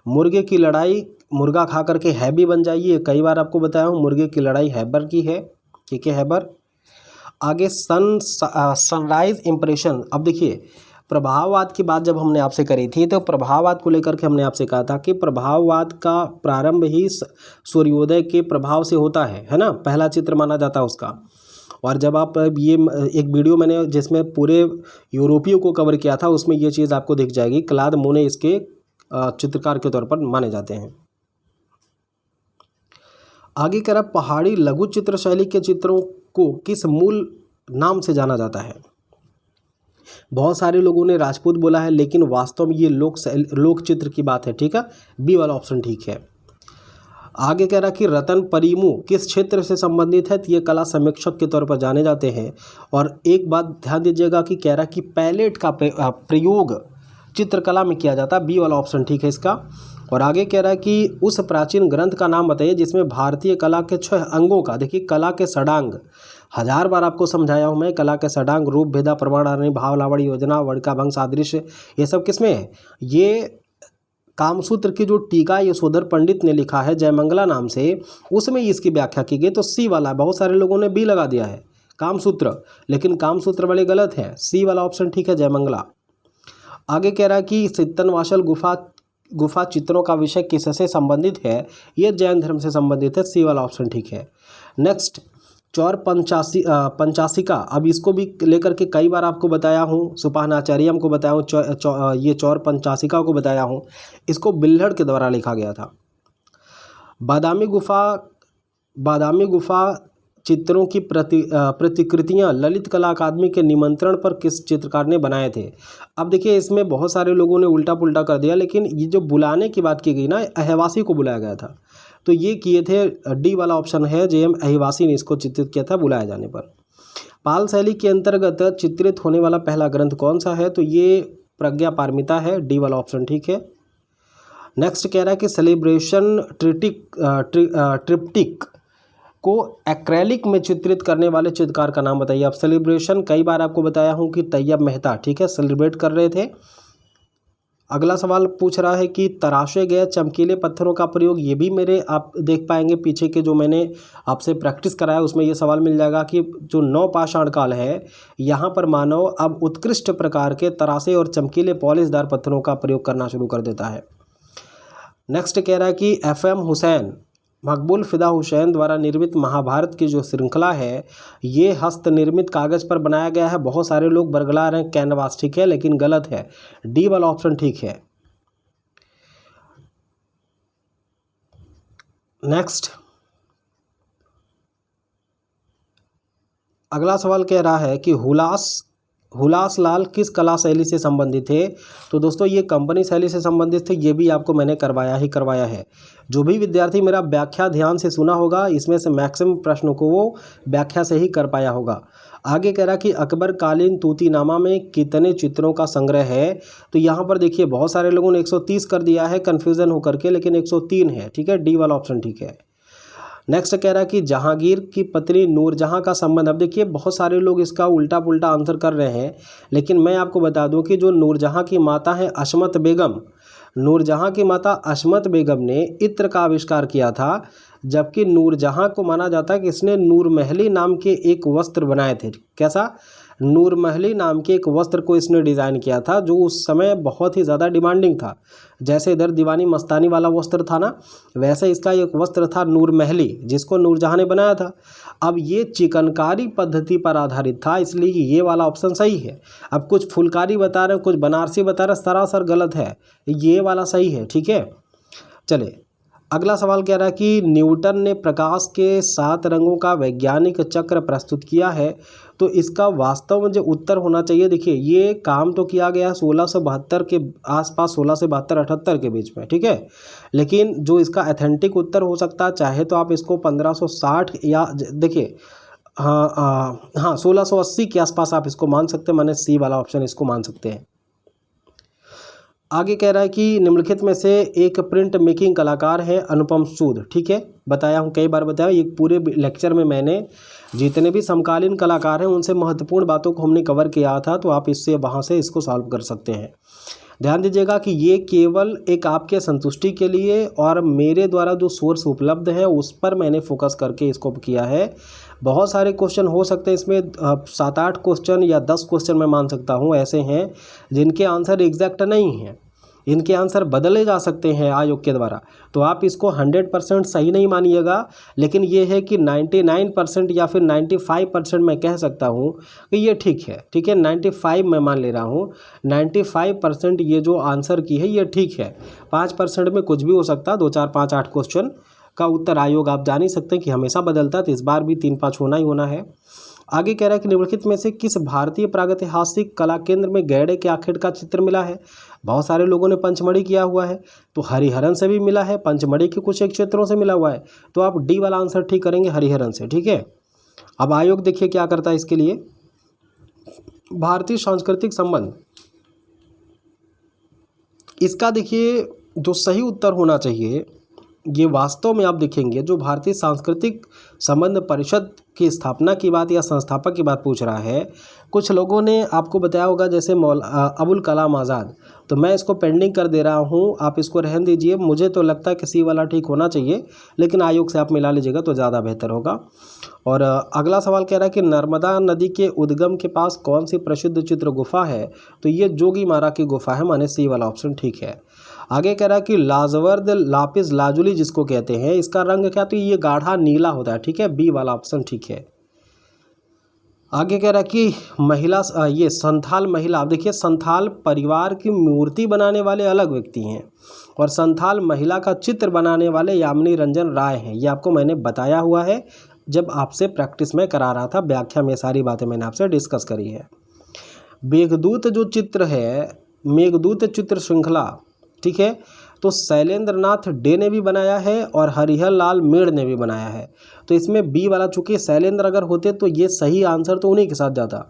मुर्गे की लड़ाई, मुर्गा खा करके हैबी बन जाइए, कई बार आपको बताया हूँ मुर्गे की लड़ाई हैबर की है, ठीक है, हैबर। आगे सनराइज इम्प्रेशन। अब देखिए, प्रभाववाद की बात जब हमने आपसे करी थी तो प्रभाववाद को लेकर के हमने आपसे कहा था कि प्रभाववाद का प्रारंभ ही सूर्योदय के प्रभाव से होता है ना, पहला चित्र माना जाता है उसका। और जब आप ये एक वीडियो मैंने जिसमें पूरे यूरोपियों को कवर किया था उसमें ये चीज़ आपको दिख जाएगी। क्लाद मोने इसके चित्रकार के तौर पर माने जाते हैं। आगे कह रहा पहाड़ी लघु चित्र शैली के चित्रों को किस मूल नाम से जाना जाता है। बहुत सारे लोगों ने राजपूत बोला है, लेकिन वास्तव में ये लोक चित्र की बात है, ठीक है, बी वाला ऑप्शन ठीक है। आगे कह रहा कि रतन परिमू किस क्षेत्र से संबंधित है। तो ये कला समीक्षक के तौर पर जाने जाते हैं। और एक बात ध्यान दीजिएगा कि कह रहा कि पैलेट का प्रयोग चित्रकला में किया जाता है, बी वाला ऑप्शन ठीक है इसका। और आगे कह रहा है कि उस प्राचीन ग्रंथ का नाम बताइए जिसमें भारतीय कला के 6 अंगों का, देखिए कला के षडांग, 1000 बार आपको समझाया हूँ मैं, कला के षडांग रूप भेदा प्रमाण भाव लावड़ी योजना वर्णिका भंग सादृश्य, ये सब किसमें है। ये कामसूत्र की जो टीका यशोधर पंडित ने लिखा है जयमंगला नाम से, उसमें इसकी व्याख्या की गई। तो सी वाला, बहुत सारे लोगों ने बी लगा दिया है कामसूत्र, लेकिन कामसूत्र वाले गलत है, सी वाला ऑप्शन ठीक है जयमंगला। आगे कह रहा है कि सित्तनवासल गुफा चित्रों का विषय किससे संबंधित है। ये जैन धर्म से संबंधित है, सी वाला ऑप्शन ठीक है। नेक्स्ट, चौर पंचासिका, अब इसको भी लेकर के कई बार आपको बताया हूँ, सुपाहनाचार्यम को बताया हूँ, ये चौर पंचासिका को बताया हूँ। इसको बिल्हड़ के द्वारा लिखा गया था। बादामी गुफा चित्रों की प्रतिकृतियां ललित कला अकादमी के निमंत्रण पर किस चित्रकार ने बनाए थे। अब देखिए, इसमें बहुत सारे लोगों ने उल्टा पुल्टा कर दिया, लेकिन ये जो बुलाने की बात की गई ना, अहवासी को बुलाया गया था, तो ये किए थे, डी वाला ऑप्शन है, जे.एम. अहिवासी ने इसको चित्रित किया था बुलाए जाने पर। पाल शैली के अंतर्गत चित्रित होने वाला पहला ग्रंथ कौन सा है। तो ये प्रज्ञा पारमिता है, डी वाला ऑप्शन ठीक है। नेक्स्ट कह रहा है कि सेलिब्रेशन ट्रिप्टिक को एक्रेलिक में चित्रित करने वाले चित्रकार का नाम बताइए। अब सेलिब्रेशन कई बार आपको बताया हूँ कि तैयब मेहता, ठीक है, सेलिब्रेट कर रहे थे। अगला सवाल पूछ रहा है कि तराशे गए चमकीले पत्थरों का प्रयोग, ये भी मेरे आप देख पाएंगे पीछे के जो मैंने आपसे प्रैक्टिस कराया उसमें ये सवाल मिल जाएगा कि जो नवपाषाण काल है यहाँ पर मानव अब उत्कृष्ट प्रकार के तराशे और चमकीले पॉलिशदार पत्थरों का प्रयोग करना शुरू कर देता है। नेक्स्ट कह रहा है कि FM हुसैन, मकबूल फ़िदा हुसैन द्वारा निर्मित महाभारत की जो श्रृंखला है ये हस्त निर्मित कागज़ पर बनाया गया है। बहुत सारे लोग बरगला रहे हैं कैनवास, ठीक है, लेकिन गलत है, डी वाला ऑप्शन ठीक है। नेक्स्ट अगला सवाल कह रहा है कि हुलास लाल किस कला शैली से संबंधित थे। तो दोस्तों ये कंपनी शैली से संबंधित थे, ये भी आपको मैंने करवाया है। जो भी विद्यार्थी मेरा व्याख्या ध्यान से सुना होगा इसमें से मैक्सिमम प्रश्नों को वो व्याख्या से ही कर पाया होगा। आगे कह रहा कि अकबर कालीन तूतीनामा में कितने चित्रों का संग्रह है। तो यहाँ पर देखिए बहुत सारे लोगों ने 130 कर दिया है कन्फ्यूज़न होकर के, लेकिन 103 है, ठीक है, डी वाला ऑप्शन ठीक है। नेक्स्ट कह रहा है कि जहांगीर की पत्नी नूरजहां का संबंध। अब देखिए बहुत सारे लोग इसका उल्टा पुल्टा आंसर कर रहे हैं, लेकिन मैं आपको बता दूं कि जो नूरजहां की माता है अशमत बेगम, नूरजहां की माता अशमत बेगम ने इत्र का आविष्कार किया था, जबकि नूरजहां को माना जाता है कि इसने नूरमहली नाम के एक वस्त्र बनाए थे। कैसा? नूरमहली नाम के एक वस्त्र को इसने डिज़ाइन किया था जो उस समय बहुत ही ज़्यादा डिमांडिंग था। जैसे इधर दीवानी मस्तानी वाला वस्त्र था ना, वैसे इसका एक वस्त्र था नूरमहली जिसको नूरजहां ने बनाया था। अब ये चिकनकारी पद्धति पर आधारित था, इसलिए ये वाला ऑप्शन सही है। अब कुछ फुलकारी बता रहे हैं, कुछ बनारसी बता रहे हैं, सरासर गलत है, ये वाला सही है, ठीक है। चले अगला सवाल कह रहा है कि न्यूटन ने प्रकाश के 7 रंगों का वैज्ञानिक चक्र प्रस्तुत किया है। तो इसका वास्तव में जो उत्तर होना चाहिए, देखिए ये काम तो किया गया 1672 के आसपास, 16 से 72-78 के बीच में, ठीक है, लेकिन जो इसका ऑथेंटिक उत्तर हो सकता है, चाहे तो आप इसको 1560 या देखिए हाँ 1680 के आसपास आप इसको मान सकते हैं, माने सी वाला ऑप्शन इसको मान सकते हैं। आगे कह रहा है कि निम्नलिखित में से एक प्रिंट मेकिंग कलाकार है अनुपम सूद, ठीक है, बताया हूँ कई बार बताया, ये पूरे लेक्चर में मैंने जितने भी समकालीन कलाकार हैं उनसे महत्वपूर्ण बातों को हमने कवर किया था, तो आप इससे वहाँ से इसको सॉल्व कर सकते हैं। ध्यान दीजिएगा कि ये केवल एक आपके संतुष्टि के लिए और मेरे द्वारा जो सोर्स उपलब्ध है उस पर मैंने फोकस करके इसको किया है। बहुत सारे क्वेश्चन हो सकते हैं इसमें, 7-8 क्वेश्चन या 10 क्वेश्चन मैं मान सकता हूँ ऐसे हैं जिनके आंसर एग्जैक्ट नहीं हैं, इनके आंसर बदले जा सकते हैं आयोग के द्वारा। तो आप इसको 100% सही नहीं मानिएगा, लेकिन ये है कि 99% या फिर 95% मैं कह सकता हूँ कि ये ठीक है, ठीक है, 95 मैं मान ले रहा हूँ, 95% ये जो आंसर की है ये ठीक है। 5% में कुछ भी हो सकता है, 2 4 5 8 क्वेश्चन का उत्तर आयोग आप जान ही सकते हैं कि हमेशा बदलता है, तो इस बार भी 3-5 होना ही होना है। आगे कह रहा है कि निम्नलिखित में से किस भारतीय प्रागैतिहासिक कला केंद्र में गैड़े के आखेट का चित्र मिला है। बहुत सारे लोगों ने पंचमढ़ी किया हुआ है, तो हरिहरन से भी मिला है, पंचमढ़ी के कुछ एक क्षेत्रों से मिला हुआ है, तो आप डी वाला आंसर ठीक करेंगे, हरिहरन से, ठीक है। अब आयोग देखिए क्या करता है इसके लिए, भारतीय सांस्कृतिक संबंध, इसका देखिए जो सही उत्तर होना चाहिए, ये वास्तव में आप देखेंगे जो भारतीय सांस्कृतिक संबंध परिषद की स्थापना की बात या संस्थापक की बात पूछ रहा है, कुछ लोगों ने आपको बताया होगा जैसे अबुल कलाम आज़ाद, तो मैं इसको पेंडिंग कर दे रहा हूँ, आप इसको रहने दीजिए। मुझे तो लगता है कि सी वाला ठीक होना चाहिए, लेकिन आयोग से आप मिला लीजिएगा तो ज़्यादा बेहतर होगा। और अगला सवाल कह रहा है कि नर्मदा नदी के उद्गम के पास कौन सी प्रसिद्ध चित्र गुफा है। तो ये जोगीमारा की गुफा है, माने सी वाला ऑप्शन ठीक है। आगे कह रहा है कि लाजवर्द लापिस लाजुली जिसको कहते हैं, इसका रंग क्या, तो ये गाढ़ा नीला होता है, ठीक है, बी वाला ऑप्शन ठीक है। आगे कह रहा है कि महिला, ये संथाल महिला, आप देखिए संथाल परिवार की मूर्ति बनाने वाले अलग व्यक्ति हैं और संथाल महिला का चित्र बनाने वाले यामिनी रंजन राय हैं, ये आपको मैंने बताया हुआ है जब आपसे प्रैक्टिस में करा रहा था, व्याख्या में सारी बातें मैंने आपसे डिस्कस करी है। मेघदूत जो चित्र है, मेघदूत चित्र श्रृंखला, ठीक है, तो शैलेंद्र नाथ डे ने भी बनाया है और हरिहर लाल मेड़ ने भी बनाया है। तो इसमें बी वाला, चूँकि शैलेंद्र अगर होते तो ये सही आंसर तो उन्हीं के साथ जाता,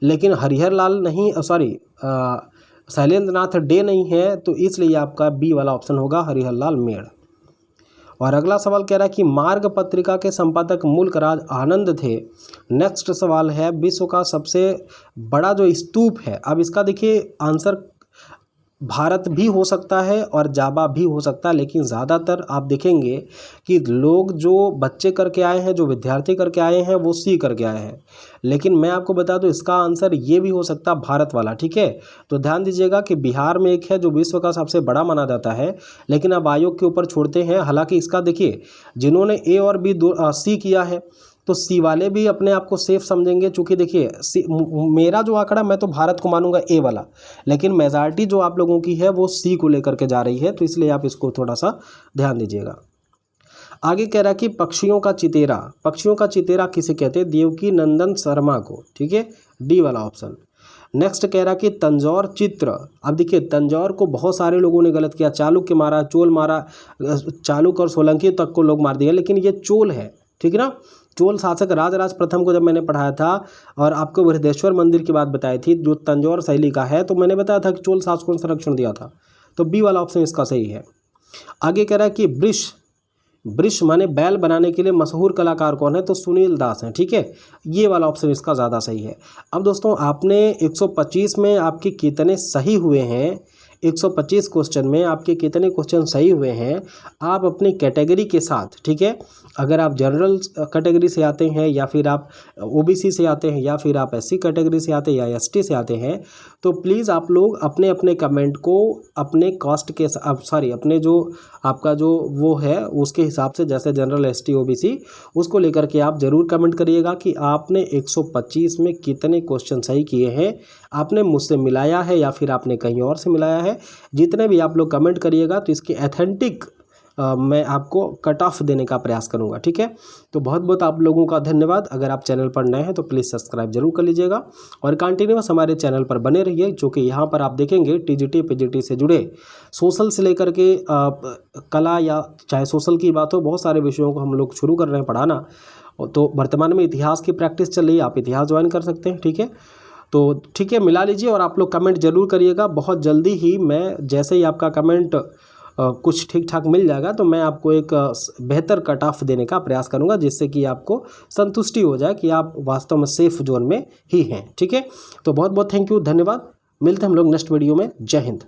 लेकिन हरिहर लाल नहीं, सॉरी शैलेंद्र नाथ डे नहीं है, तो इसलिए आपका बी वाला ऑप्शन होगा हरिहर लाल मेड़। और अगला सवाल कह रहा है कि मार्ग पत्रिका के संपादक मुल्कराज आनंद थे। नेक्स्ट सवाल है विश्व का सबसे बड़ा जो स्तूप है, अब इसका देखिए आंसर भारत भी हो सकता है और जावा भी हो सकता है, लेकिन ज़्यादातर आप देखेंगे कि लोग जो बच्चे करके आए हैं, जो विद्यार्थी करके आए हैं, वो सी करके आए हैं। लेकिन मैं आपको बता दूं इसका आंसर ये भी हो सकता है भारत वाला, ठीक है। तो ध्यान दीजिएगा कि बिहार में एक है जो विश्व का सबसे बड़ा माना जाता है, लेकिन अब आयोग के ऊपर छोड़ते हैं। हालांकि इसका देखिए जिन्होंने ए और बी सी किया है तो सी वाले भी अपने आप को सेफ समझेंगे, चूँकि देखिए मेरा जो आंकड़ा मैं तो भारत को मानूंगा ए वाला, लेकिन मेजॉरिटी जो आप लोगों की है वो सी को लेकर के जा रही है, तो इसलिए आप इसको थोड़ा सा ध्यान दीजिएगा। आगे कह रहा है कि पक्षियों का चितेरा किसे कहते हैं? देवकी नंदन शर्मा को, ठीक है, डी वाला ऑप्शन। नेक्स्ट कह रहा कि तंजौर चित्र, अब देखिए तंजौर को बहुत सारे लोगों ने गलत किया, चालुक्य मारा, चोल मारा, चालुक्य और सोलंकी तक को लोग मार दिया, लेकिन ये चोल है, ठीक है ना। चोल शासक राजराज प्रथम को जब मैंने पढ़ाया था और आपको बृहदेश्वर मंदिर की बात बताई थी जो तंजौर शैली का है, तो मैंने बताया था कि चोल शासकों ने संरक्षण दिया था, तो बी वाला ऑप्शन इसका सही है। आगे कह रहा है कि वृष माने बैल बनाने के लिए मशहूर कलाकार कौन है? तो सुनील दास हैं, ठीक है, ये वाला ऑप्शन इसका ज़्यादा सही है। अब दोस्तों आपने 125 में आपके कितने सही हुए हैं, 125 क्वेश्चन में आपके कितने क्वेश्चन सही हुए हैं, आप अपनी कैटेगरी के साथ, ठीक है, अगर आप जनरल कैटेगरी से आते हैं या फिर आप ओबीसी से आते हैं या फिर आप एससी कैटेगरी से आते हैं या एसटी से आते हैं, तो प्लीज़ आप लोग अपने अपने कमेंट को अपने कास्ट के अपने जो आपका जो वो है उसके हिसाब से, जैसे जनरल एसटी ओबीसी, उसको लेकर के आप ज़रूर कमेंट करिएगा कि आपने 125 में कितने क्वेश्चन सही किए हैं, आपने मुझसे मिलाया है या फिर आपने कहीं और से मिलाया है। जितने भी आप लोग कमेंट करिएगा तो इसकी ऑथेंटिक मैं आपको कट ऑफ देने का प्रयास करूंगा, ठीक है। तो बहुत बहुत आप लोगों का धन्यवाद। अगर आप चैनल पर नए हैं तो प्लीज़ सब्सक्राइब जरूर कर लीजिएगा और कंटिन्यूअस हमारे चैनल पर बने रहिए, जो कि यहाँ पर आप देखेंगे टीजीटी पीजीटी से जुड़े सोशल से लेकर के कला या चाहे सोशल की बात हो, बहुत सारे विषयों को हम लोग शुरू कर रहे हैं पढ़ाना। तो वर्तमान में इतिहास की प्रैक्टिस चल रही है, आप इतिहास ज्वाइन कर सकते हैं, ठीक है। तो ठीक है, मिला लीजिए और आप लोग कमेंट जरूर करिएगा। बहुत जल्दी ही मैं जैसे ही आपका कमेंट कुछ ठीक ठाक मिल जाएगा तो मैं आपको एक बेहतर कट ऑफ देने का प्रयास करूंगा, जिससे कि आपको संतुष्टि हो जाए कि आप वास्तव में सेफ जोन में ही हैं, ठीक है। तो बहुत बहुत थैंक यू, धन्यवाद। मिलते हैं हम लोग नेक्स्ट वीडियो में। जय हिंद।